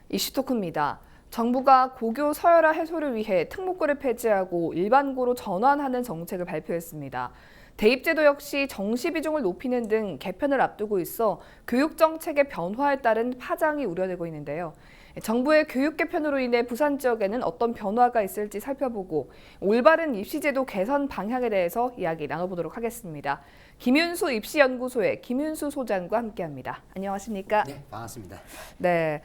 이슈 토크입니다. 정부가 고교 서열화 해소를 위해 특목고를 폐지하고 일반고로 전환하는 정책을 발표했습니다. 대입제도 역시 정시 비중을 높이는 등 개편을 앞두고 있어 교육 정책의 변화에 따른 파장이 우려되고 있는데요. 정부의 교육 개편으로 인해 부산 지역에는 어떤 변화가 있을지 살펴보고 올바른 입시제도 개선 방향에 대해서 이야기 나눠보도록 하겠습니다. 김윤수 입시연구소의 김윤수 소장과 함께합니다. 안녕하십니까? 네, 반갑습니다. 네.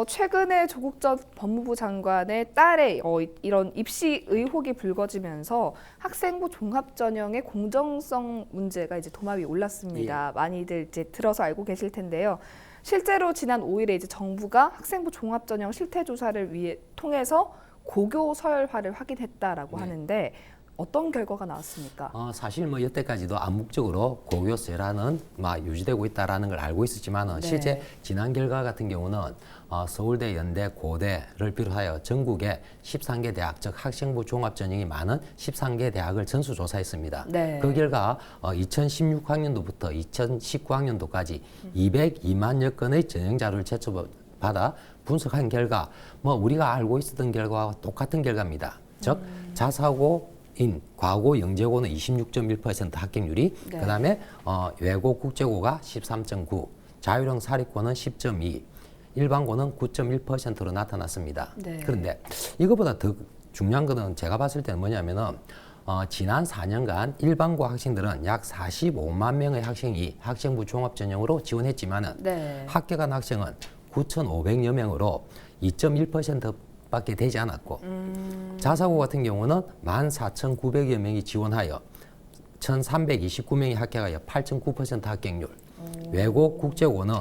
최근에 조국 전 법무부 장관의 딸의 이런 입시 의혹이 불거지면서 학생부 종합전형의 공정성 문제가 이제 도마 위에 올랐습니다. 예. 많이들 이제 들어서 알고 계실 텐데요. 실제로 지난 5일에 이제 정부가 학생부 종합전형 실태 조사를 통해서 고교 서열화를 확인했다라고 네. 하는데 어떤 결과가 나왔습니까? 사실 뭐 여태까지도 암묵적으로 고교세라는 유지되고 있다라는 걸 알고 있었지만은 네. 실제 지난 결과 같은 경우는 서울대, 연대, 고대를 비롯하여 전국의 13개 대학, 즉 학생부 종합 전형이 많은 13개 대학을 전수조사했습니다. 네. 그 결과 2016학년도부터 2019학년도까지 202만여 건의 전형 자료를 제출받아 분석한 결과 우리가 알고 있었던 결과와 똑같은 결과입니다. 즉 자사고인 과고 영재고는 26.1% 합격률이, 네. 그다음에 외고 국제고가 13.9, 자율형 사립고는 10.2, 일반고는 9.1%로 나타났습니다. 네. 그런데 이거보다 더 중요한 거는 제가 봤을 때는 뭐냐면은 지난 4년간 일반고 학생들은 약 45만 명의 학생이 학생부 종합전형으로 지원했지만은 네. 합격한 학생은 9,500여 명으로 2.1%밖에 되지 않았고, 자사고 같은 경우는 14,900여 명이 지원하여 1,329명이 합격하여 8.9% 합격률, 외고 국제고는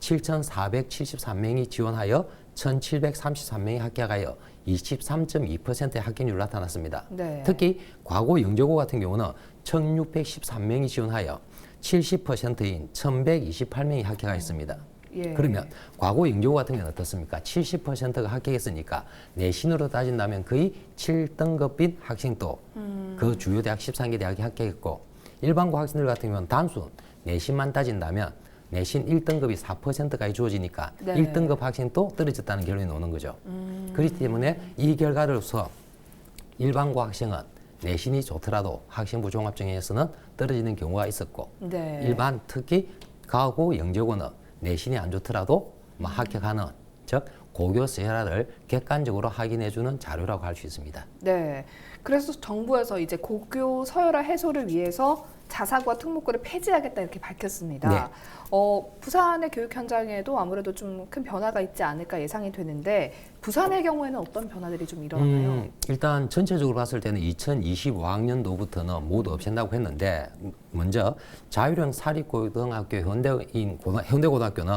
7,473명이 지원하여 1,733명이 합격하여 23.2%의 합격률로 나타났습니다. 네. 특히 과고 영재고 같은 경우는 1,613명이 지원하여 70%인 1,128명이 합격하였습니다. 예. 그러면 과거 영재고 같은 경우는 어떻습니까? 70%가 합격했으니까 내신으로 따진다면 거의 7등급인 학생도 그 주요 대학 13개 대학이 합격했고, 일반고 학생들 같은 경우는 단순 내신만 따진다면 내신 1등급이 4%까지 주어지니까 네. 1등급 학생도 떨어졌다는 결론이 나오는 거죠. 그렇기 때문에 이 결과로서 일반고 학생은 내신이 좋더라도 학생부 종합전형에서는 떨어지는 경우가 있었고, 네. 일반 특히 과고 영재고는 내신이 안 좋더라도 합격하는, 즉 고교 세라를 객관적으로 확인해주는 자료라고 할 수 있습니다. 네. 그래서 정부에서 이제 고교 서열화 해소를 위해서 자사고와 특목고를 폐지하겠다 이렇게 밝혔습니다. 네. 부산의 교육 현장에도 아무래도 좀 큰 변화가 있지 않을까 예상이 되는데 부산의 경우에는 어떤 변화들이 좀 일어나나요? 일단 전체적으로 봤을 때는 2025학년도부터는 모두 없앤다고 했는데, 먼저 자율형 사립고등학교 현대고등학교는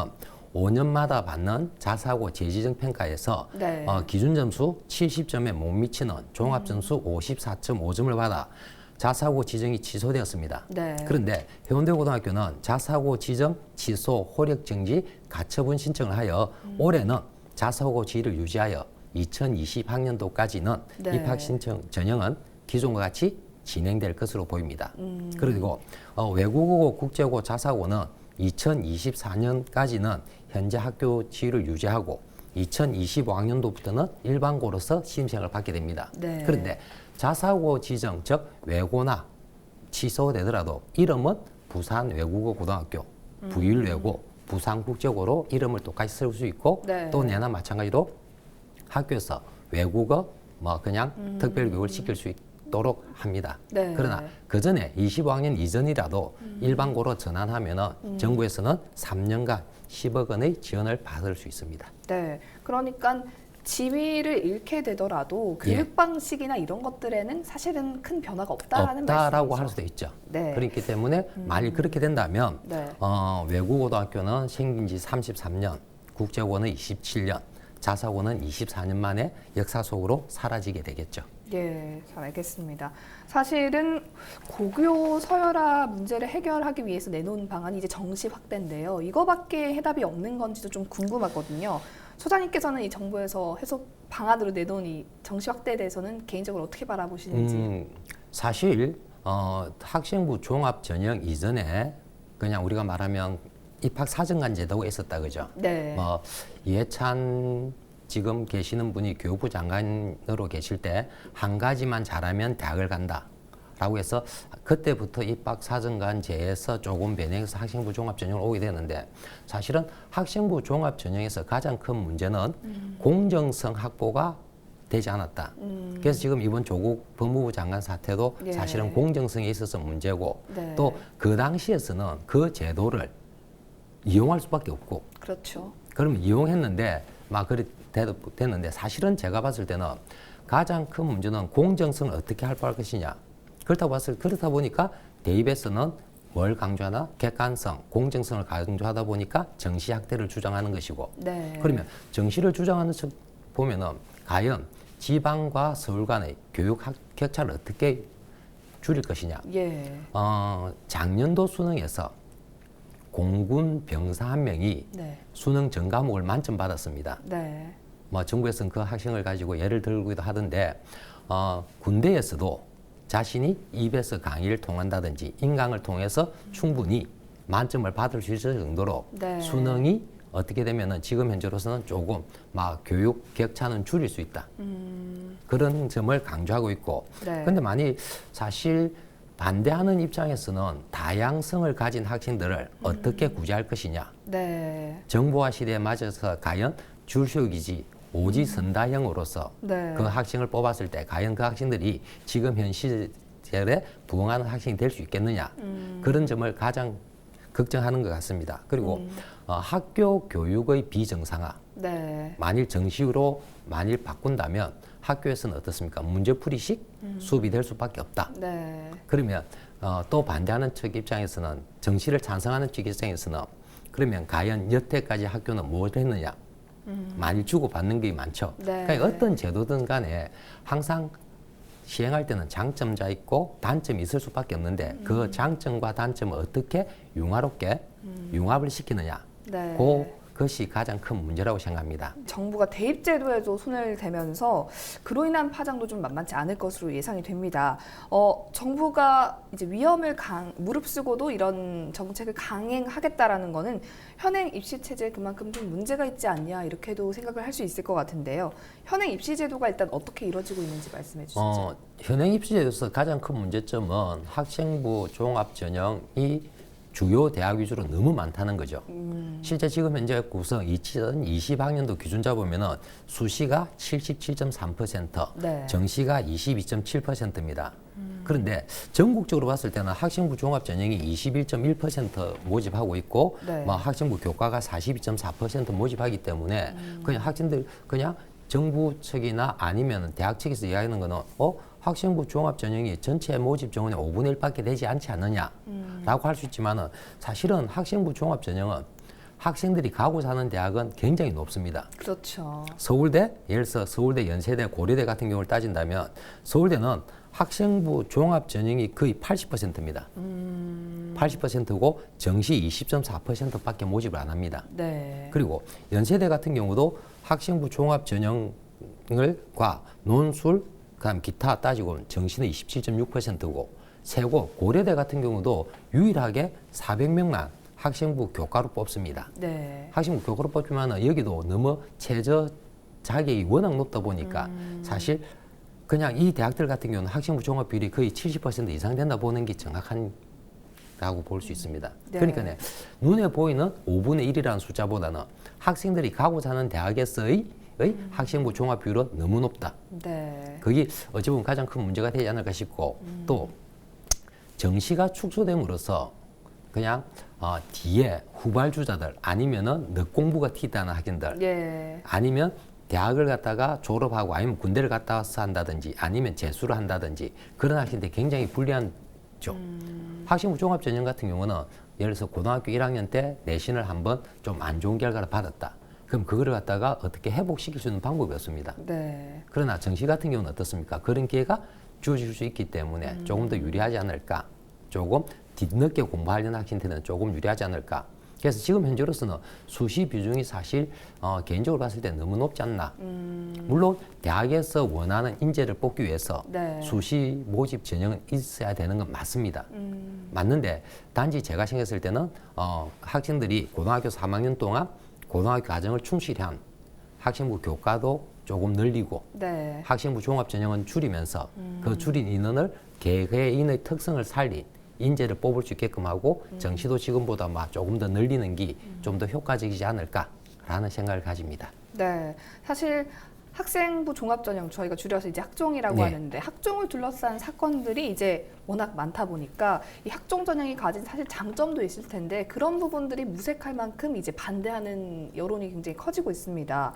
5년마다 받는 자사고 재지정 평가에서 네. 기준 점수 70점에 못 미치는 종합 점수 54.5점을 받아 자사고 지정이 취소되었습니다. 네. 그런데 해운대고등학교는 자사고 지정 취소, 효력 정지, 가처분 신청을 하여 올해는 자사고 지위를 유지하여 2020학년도까지는 네. 입학 신청 전형은 기존과 같이 진행될 것으로 보입니다. 그리고 외국어고, 국제고, 자사고는 2024년까지는 현재 학교 지위를 유지하고 2025학년도부터는 일반고로서 시험생을 받게 됩니다. 네. 그런데 자사고 지정, 즉 외고나 취소되더라도 이름은 부산 외국어 고등학교, 부일외고, 부산국제고로 이름을 똑같이 쓸 수 있고, 네. 또 내나 마찬가지로 학교에서 외국어 그냥 특별교육을 시킬 수 있도록 합니다. 네. 그러나 그 전에 25학년 이전이라도 일반고로 전환하면은 정부에서는 3년간 10억 원의 지원을 받을 수 있습니다. 네. 그러니까 지위를 잃게 되더라도 교육 방식이나 이런 것들에는 사실은 큰 변화가 없다라는 없다라고 말씀이죠. 할 수도 있죠. 네. 그렇기 때문에 만일 그렇게 된다면 네. 외국고등학교는 생긴 지 33년, 국제고는 27년, 자사고는 24년 만에 역사 속으로 사라지게 되겠죠. 예, 잘 알겠습니다. 사실은 고교 서열화 문제를 해결하기 위해서 내놓은 방안이 이제 정시 확대인데요. 이거밖에 해답이 없는 건지도 좀 궁금하거든요. 소장님께서는 이 정부에서 해소 방안으로 내놓은 이 정시 확대에 대해서는 개인적으로 어떻게 바라보시는지? 사실 학생부 종합 전형 이전에 그냥 우리가 말하면 입학 사정관 제도가 있었다 그죠? 네. 뭐 이해찬 지금 계시는 분이 교육부 장관으로 계실 때 한 가지만 잘하면 대학을 간다라고 해서 그때부터 입학 사정관제에서 조금 변형해서 학생부 종합 전형을 오게 되는데 사실은 학생부 종합 전형에서 가장 큰 문제는 공정성 확보가 되지 않았다. 그래서 지금 이번 조국 법무부 장관 사태도 예. 사실은 공정성에 있어서 문제고 네. 또 그 당시에서는 그 제도를 이용할 수밖에 없고 그렇죠. 그러면 이용했는데 막 그래 됐는데 사실은 제가 봤을 때는 가장 큰 문제는 공정성을 어떻게 할바할 것이냐. 그렇다 보니까 대입에서는 뭘 강조하나 객관성, 공정성을 강조하다 보니까 정시 학대를 주장하는 것이고. 네. 그러면 정시를 주장하는 측 보면은 과연 지방과 서울 간의 교육 격차를 어떻게 줄일 것이냐. 예. 작년도 수능에서 공군 병사 한 명이 네. 수능 전 과목을 만점 받았습니다. 네. 뭐 정부에서는 그 학생을 가지고 예를 들기도 하던데 군대에서도 자신이 입에서 강의를 통한다든지 인강을 통해서 충분히 만점을 받을 수 있을 정도로 네. 수능이 어떻게 되면은 지금 현재로서는 조금 막 교육 격차는 줄일 수 있다. 그런 점을 강조하고 있고. 네. 근데 만약 사실 반대하는 입장에서는 다양성을 가진 학생들을 어떻게 구제할 것이냐. 네. 정보화 시대에 맞아서 과연 줄쇼기지 오지 선다형으로서 네. 그 학생을 뽑았을 때 과연 그 학생들이 지금 현 시절에 부응하는 학생이 될 수 있겠느냐. 그런 점을 가장 걱정하는 것 같습니다. 그리고 학교 교육의 비정상화. 네. 만일 정시로 만일 바꾼다면 학교에서는 어떻습니까? 문제풀이식 수업이 될 수밖에 없다. 네. 그러면 또 반대하는 측 입장에서는 정시를 찬성하는 측 입장에서는 그러면 과연 여태까지 학교는 뭘 했느냐? 많이 주고받는 게 많죠. 네. 그러니까 어떤 제도든 간에 항상 시행할 때는 장점자 있고 단점이 있을 수밖에 없는데 그 장점과 단점을 어떻게 융화롭게 융합을 시키느냐. 네. 그것이 가장 큰 문제라고 생각합니다. 정부가 대입제도에도 손을 대면서 그로 인한 파장도 좀 만만치 않을 것으로 예상이 됩니다. 정부가 이제 위험을 무릅쓰고도 이런 정책을 강행하겠다라는 거는 현행 입시 체제에 그만큼 좀 문제가 있지 않냐 이렇게도 생각을 할 수 있을 것 같은데요. 현행 입시 제도가 일단 어떻게 이루어지고 있는지 말씀해 주시죠. 현행 입시제도에서 가장 큰 문제점은 학생부 종합 전형이 주요 대학 위주로 너무 많다는 거죠. 실제 지금 현재 구성 2020학년도 기준 잡으면은 수시가 77.3%, 네. 정시가 22.7%입니다. 그런데 전국적으로 봤을 때는 학생부 종합 전형이 21.1% 모집하고 있고, 네. 뭐 학생부 교과가 42.4% 모집하기 때문에 그냥 학생들 그냥 정부 측이나 아니면 대학 측에서 이야기하는 거는 학생부 종합 전형이 전체 모집 정원의 5분의 1밖에 되지 않지 않느냐라고 할 수 있지만은 사실은 학생부 종합 전형은 학생들이 가고 사는 대학은 굉장히 높습니다. 그렇죠. 서울대, 예를 들어서 서울대, 연세대, 고려대 같은 경우를 따진다면 서울대는 학생부 종합 전형이 거의 80%입니다. 80%고 정시 20.4%밖에 모집을 안 합니다. 네. 그리고 연세대 같은 경우도 학생부 종합 전형을과 논술 그다음 기타 따지고 정시는 27.6%고 세고 고려대 같은 경우도 유일하게 400명만 학생부 교과로 뽑습니다. 네. 학생부 교과로 뽑지만 여기도 너무 최저 자격이 워낙 높다 보니까 사실 그냥 이 대학들 같은 경우는 학생부 종합 비율이 거의 70% 이상 된다 보는 게 정확하다고 볼 수 있습니다. 네. 그러니까 눈에 보이는 5분의 1이라는 숫자보다는 학생들이 가고 사는 대학에서의 학생부 종합 비율은 너무 높다. 네. 그게 어찌 보면 가장 큰 문제가 되지 않을까 싶고 또 정시가 축소됨으로써 그냥 뒤에 후발주자들 아니면은 늦공부가 튀다는 학생들 예. 아니면 대학을 갔다가 졸업하고 아니면 군대를 갔다 와서 한다든지 아니면 재수를 한다든지 그런 학생들이 굉장히 불리한죠. 학생부 종합 전형 같은 경우는 예를 들어서 고등학교 1학년 때 내신을 한번 좀 안 좋은 결과를 받았다. 그럼 그거를 갖다가 어떻게 회복시킬 수 있는 방법이 없습니다. 네. 그러나 정시 같은 경우는 어떻습니까? 그런 기회가 주어질 수 있기 때문에 조금 더 유리하지 않을까? 조금 뒤늦게 공부하려는 학생들은 조금 유리하지 않을까? 그래서 지금 현재로서는 수시 비중이 사실 개인적으로 봤을 때 너무 높지 않나. 물론 대학에서 원하는 인재를 뽑기 위해서 네. 수시 모집 전형은 있어야 되는 건 맞습니다. 맞는데 단지 제가 생각했을 때는 학생들이 고등학교 3학년 동안 고등학교 과정을 충실히 한 학생부 교과도 조금 늘리고 네. 학생부 종합 전형은 줄이면서 그 줄인 인원을 개개인의 특성을 살린 인재를 뽑을 수 있게끔 하고 정시도 지금보다 조금 더 늘리는 게 좀 더 효과적이지 않을까라는 생각을 가집니다. 네. 사실 학생부 종합전형 저희가 줄여서 이제 학종이라고 네. 하는데 학종을 둘러싼 사건들이 이제 워낙 많다 보니까 이 학종 전형이 가진 사실 장점도 있을 텐데 그런 부분들이 무색할 만큼 이제 반대하는 여론이 굉장히 커지고 있습니다.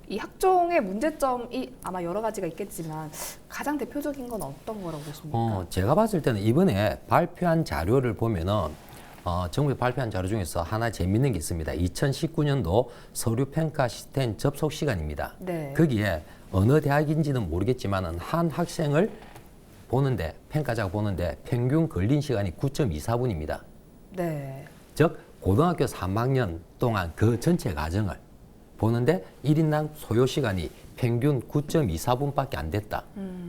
이 학종의 문제점이 아마 여러 가지가 있겠지만 가장 대표적인 건 어떤 거라고 보십니까? 제가 봤을 때는 이번에 발표한 자료를 보면은 정부에서 발표한 자료 중에서 하나 재밌는 게 있습니다. 2019년도 서류 평가 시스템 접속 시간입니다. 네. 거기에 어느 대학인지는 모르겠지만은 한 학생을 보는데 평가자가 보는데 평균 걸린 시간이 9.24분입니다. 네. 즉 고등학교 3학년 동안 그 전체 과정을 보는데 1인당 소요 시간이 평균 9.24분밖에 안 됐다.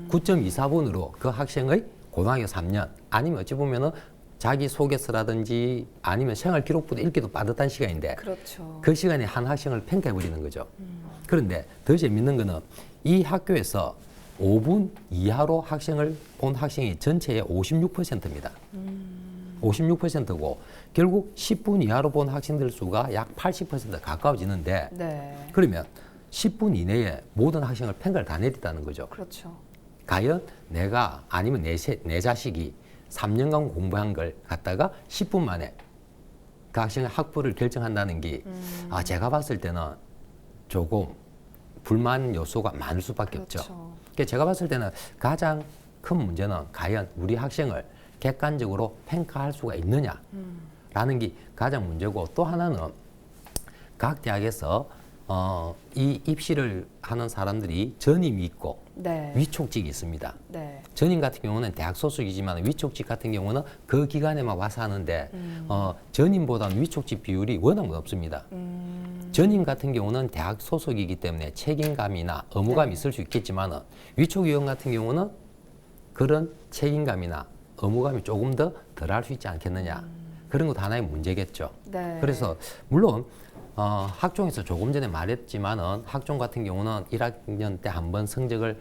9.24분으로 그 학생의 고등학교 3년 아니면 어찌 보면은 자기 소개서라든지 아니면 생활 기록부도 읽기도 빠듯한 시간인데 그렇죠. 그 시간에 한 학생을 평가해 버리는 거죠. 그런데 더 재밌는 거는 이 학교에서 5분 이하로 학생을 본 학생이 전체의 56%입니다. 56%고 결국 10분 이하로 본 학생들 수가 약 80% 가까워지는데 네. 그러면 10분 이내에 모든 학생을 평가를 다 내렸다는 거죠. 그렇죠. 과연 내가 아니면 내 자식이 3년간 공부한 걸 갖다가 10분 만에 그 학생의 학부를 결정한다는 게 제가 봤을 때는 조금 불만 요소가 많을 수밖에 없죠. 그렇죠. 그러니까 제가 봤을 때는 가장 큰 문제는 과연 우리 학생을 객관적으로 평가할 수가 있느냐라는 게 가장 문제고 또 하나는 각 대학에서 이 입시를 하는 사람들이 전임이 있고 네. 위촉직이 있습니다. 네. 전임 같은 경우는 대학 소속이지만 위촉직 같은 경우는 그 기간에만 와서 하는데 전임보다는 위촉직 비율이 워낙 높습니다. 전임 같은 경우는 대학 소속이기 때문에 책임감이나 의무감이 있을 수 있겠지만 위촉위원 같은 경우는 그런 책임감이나 의무감이 조금 더 덜할 수 있지 않겠느냐. 그런 것도 하나의 문제겠죠. 네. 그래서 물론 학종에서 조금 전에 말했지만은 학종 같은 경우는 1학년 때 한 번 성적을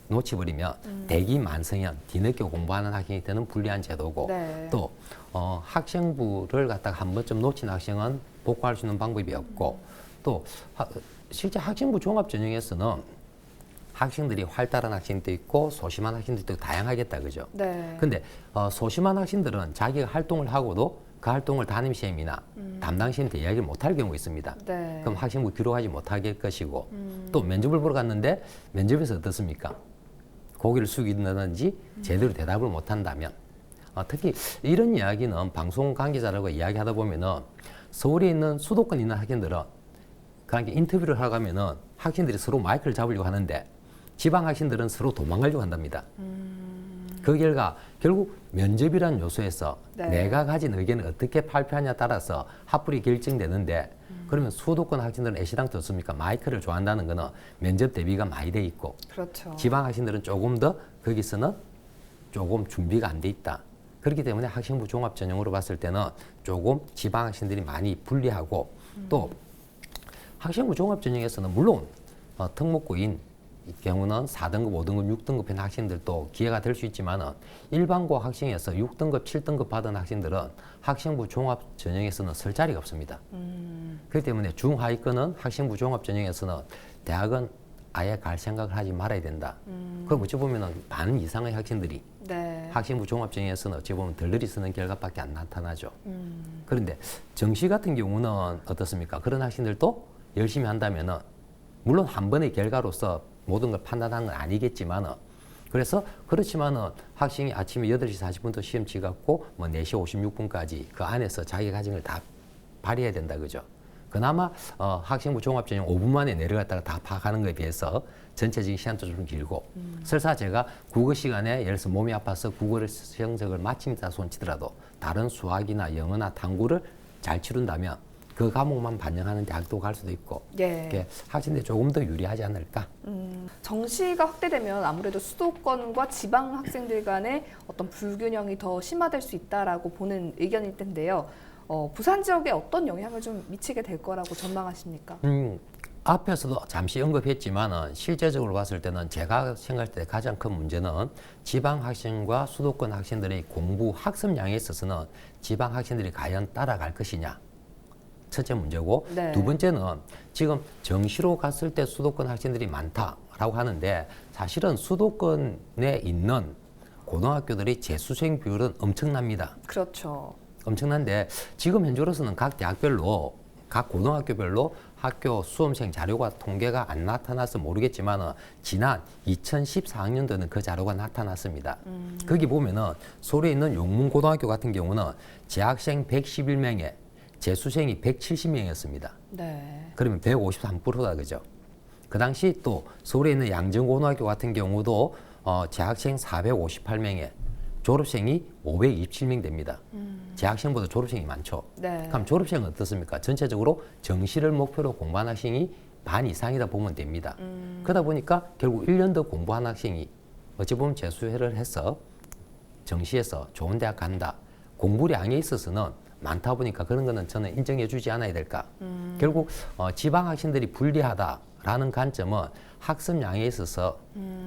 놓쳐버리면 대기 만성형 뒤늦게 공부하는 학생이 되는 불리한 제도고 네. 또 학생부를 갖다가 한 번쯤 놓친 학생은 복구할 수 있는 방법이 없고 또 실제 학생부 종합 전형에서는 학생들이 활달한 학생도 있고 소심한 학생들도 다양하겠다 그죠? 네. 근데 소심한 학생들은 자기가 활동을 하고도 그 활동을 담임쌤이나 담당쌤한테 이야기를 못할 경우가 있습니다. 네. 그럼 학생부 기록하지 못하게 할 것이고 또 면접을 보러 갔는데 면접에서 어떻습니까? 고개를 숙인다든지 제대로 대답을 못한다면 특히 이런 이야기는 방송 관계자라고 이야기하다 보면은 서울에 있는 수도권 있는 학생들은 그러니까 인터뷰를 하러 가면은 학생들이 서로 마이크를 잡으려고 하는데 지방 학생들은 서로 도망가려고 한답니다. 그 결과 결국 면접이라는 요소에서 네. 내가 가진 의견을 어떻게 발표하냐에 따라서 합불이 결정되는데 그러면 수도권 학생들은 애시당초 없습니까? 마이크를 좋아한다는 거는 면접 대비가 많이 돼 있고 그렇죠. 지방 학생들은 조금 더 거기서는 조금 준비가 안 돼 있다. 그렇기 때문에 학생부 종합 전형으로 봤을 때는 조금 지방 학생들이 많이 불리하고 또 학생부 종합 전형에서는 물론 특목고인 이 경우는 4등급, 5등급, 6등급인 학생들도 기회가 될 수 있지만 일반고 학생에서 6등급, 7등급 받은 학생들은 학생부 종합 전형에서는 설 자리가 없습니다. 그렇기 때문에 중하위권은 학생부 종합 전형에서는 대학은 아예 갈 생각을 하지 말아야 된다. 그럼 어찌 보면 반 이상의 학생들이 네. 학생부 종합 전형에서는 어찌 보면 덜덜이 쓰는 결과밖에 안 나타나죠. 그런데 정시 같은 경우는 어떻습니까? 그런 학생들도 열심히 한다면은 물론 한 번의 결과로서 모든 걸 판단하는 건 아니겠지만은 그래서 그렇지만은 학생이 아침에 8시 40분부터 시험 치갖고 뭐 4시 56분까지 그 안에서 자기 가정을 다 발휘해야 된다 그죠. 그나마 학생부 종합전형 5분 만에 내려갔다가 다 파악하는 것에 비해서 전체적인 시간도 좀 길고 설사 제가 국어 시간에 예를 들어서 몸이 아파서 국어를 성적을 마침다 손치더라도 다른 수학이나 영어나 탐구를 잘 치른다면 그 과목만 반영하는 대학도 갈 수도 있고 예. 이렇게 학생들이 조금 더 유리하지 않을까. 정시가 확대되면 아무래도 수도권과 지방 학생들 간의 어떤 불균형이 더 심화될 수 있다라고 보는 의견일 텐데요. 부산 지역에 어떤 영향을 좀 미치게 될 거라고 전망하십니까? 앞에서도 잠시 언급했지만은 실제적으로 봤을 때는 제가 생각할 때 가장 큰 문제는 지방 학생과 수도권 학생들의 공부 학습량에 있어서는 지방 학생들이 과연 따라갈 것이냐. 첫째 문제고 네. 두 번째는 지금 정시로 갔을 때 수도권 학생들이 많다라고 하는데 사실은 수도권에 있는 고등학교들의 재수생 비율은 엄청납니다. 그렇죠. 엄청난데 지금 현재로서는 각 대학별로 각 고등학교별로 학교 수험생 자료가 통계가 안 나타나서 모르겠지만 지난 2014학년도는 그 자료가 나타났습니다. 거기 보면은 서울에 있는 용문고등학교 같은 경우는 재학생 111명에 재수생이 170명이었습니다. 네. 그러면 153%다 그죠? 그 당시 또 서울에 있는 양정고등학교 같은 경우도 재학생 458명에 졸업생이 527명 됩니다. 재학생보다 졸업생이 많죠. 네. 그럼 졸업생은 어떻습니까? 전체적으로 정시를 목표로 공부한 학생이 반 이상이다 보면 됩니다. 그러다 보니까 결국 1년 더 공부한 학생이 어찌 보면 재수를 해서 정시에서 좋은 대학 간다. 공부량에 있어서는 많다 보니까 그런 거는 저는 인정해 주지 않아야 될까. 결국 지방 학생들이 불리하다라는 관점은 학습량에 있어서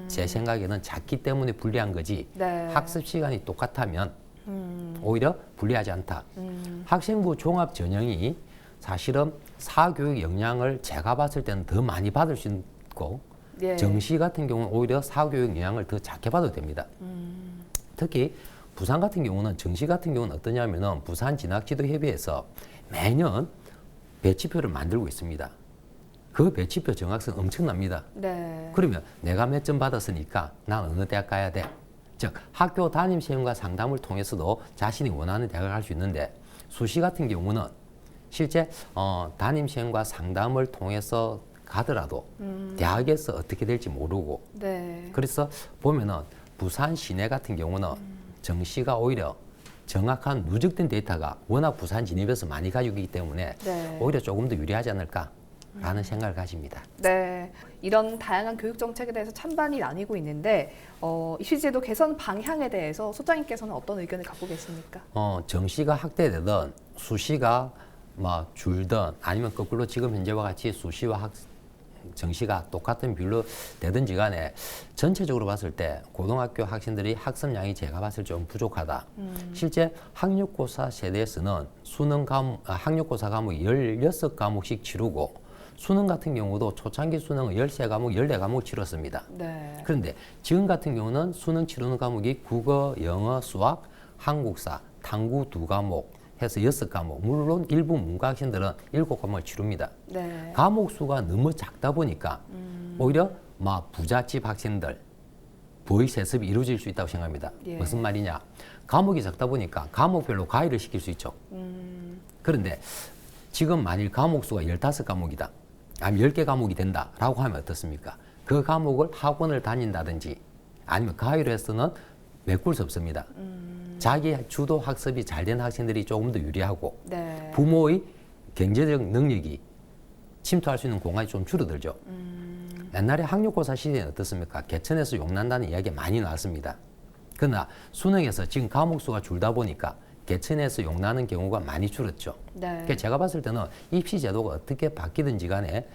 제 생각에는 작기 때문에 불리한 거지 네. 학습 시간이 똑같다면 오히려 불리하지 않다. 학생부 종합 전형이 사실은 사교육 영향을 제가 봤을 때는 더 많이 받을 수 있고 예. 정시 같은 경우는 오히려 사교육 영향을 더 작게 받아도 됩니다. 특히 부산 같은 경우는 정시 같은 경우는 어떠냐면은 부산 진학지도협의회에서 매년 배치표를 만들고 있습니다. 그 배치표 정확성 엄청납니다. 네. 그러면 내가 몇 점 받았으니까 난 어느 대학 가야 돼? 즉 학교 담임 시험과 상담을 통해서도 자신이 원하는 대학을 갈 수 있는데 수시 같은 경우는 실제 담임 시험과 상담을 통해서 가더라도 대학에서 어떻게 될지 모르고 네. 그래서 보면은 부산 시내 같은 경우는 정시가 오히려 정확한 누적된 데이터가 워낙 부산 진입에서 많이 가지고 있기 때문에 네. 오히려 조금 더 유리하지 않을까라는 생각을 가집니다. 네, 이런 다양한 교육 정책에 대해서 찬반이 나뉘고 있는데 입시제도 개선 방향에 대해서 소장님께서는 어떤 의견을 갖고 계십니까? 정시가 확대되든 수시가 줄든 아니면 거꾸로 지금 현재와 같이 수시와 정시가 똑같은 비율로 되든지 간에 전체적으로 봤을 때 고등학교 학생들이 학습량이 제가 봤을 때 좀 부족하다. 실제 학력고사 세대에서는 학력고사 과목이 16과목씩 치르고 수능 같은 경우도 초창기 수능은 13과목, 14과목 치렀습니다. 네. 그런데 지금 같은 경우는 수능 치르는 과목이 국어, 영어, 수학, 한국사, 탐구 2과목 해서 6과목. 물론 일부 문과 학생들은 7과목을 치릅니다. 네. 과목 수가 너무 작다 보니까 오히려 부잣집 학생들 보의 세습이 이루어질 수 있다고 생각합니다. 예. 무슨 말이냐? 과목이 작다 보니까 과목별로 과외를 시킬 수 있죠. 그런데 지금 만일 과목 수가 15과목이다. 아니면 10개 과목이 된다라고 하면 어떻습니까? 그 과목을 학원을 다닌다든지 아니면 과외로 해서는 메꿀 수 없습니다. 자기 주도 학습이 잘 된 학생들이 조금 더 유리하고 네. 부모의 경제적 능력이 침투할 수 있는 공간이 좀 줄어들죠. 옛날에 학력고사 시대는 어떻습니까? 개천에서 용난다는 이야기가 많이 나왔습니다. 그러나 수능에서 지금 과목 수가 줄다 보니까 개천에서 용나는 경우가 많이 줄었죠. 네. 그러니까 제가 봤을 때는 입시 제도가 어떻게 바뀌든지 간에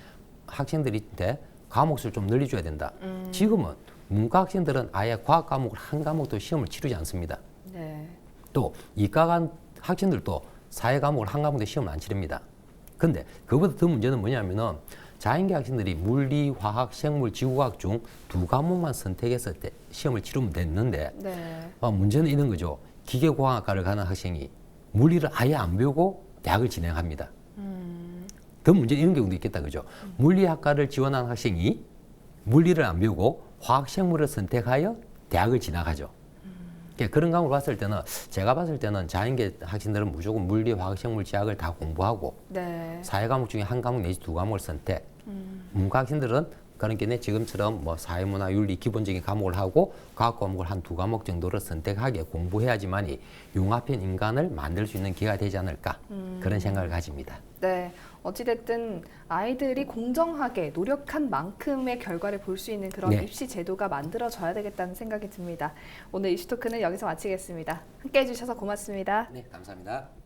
학생들한테 과목 수를 좀 늘려줘야 된다. 지금은 문과 학생들은 아예 과학 과목을 한 과목도 시험을 치르지 않습니다. 네. 또 이과 학생들도 사회 과목을 한 과목도 시험을 안 치릅니다. 근데 그보다 더 문제는 뭐냐면은 자연계 학생들이 물리, 화학, 생물, 지구과학 중 2과목만 선택해서 시험을 치르면 됐는데 네. 문제는 이런 거죠. 기계공학과를 가는 학생이 물리를 아예 안 배우고 대학을 진행합니다. 더 문제는 이런 경우도 있겠다 그죠. 물리학과를 지원한 학생이 물리를 안 배우고 화학, 생물을 선택하여 대학을 진학하죠. 그런 과목을 봤을 때는 제가 봤을 때는 자연계 학생들은 무조건 물리, 화학, 생물, 지학을 다 공부하고 네. 사회 과목 중에 한 과목 내지 2과목을 선택. 문과 학생들은 그런 게네 지금처럼 뭐 사회문화, 윤리 기본적인 과목을 하고 과학 과목을 한 2과목 정도를 선택하게 공부해야지만이 융합형 인간을 만들 수 있는 기회가 되지 않을까 그런 생각을 가집니다. 네, 어찌됐든 아이들이 공정하게 노력한 만큼의 결과를 볼 수 있는 그런 네. 입시 제도가 만들어져야 되겠다는 생각이 듭니다. 오늘 이슈토크는 여기서 마치겠습니다. 함께해 주셔서 고맙습니다. 네, 감사합니다.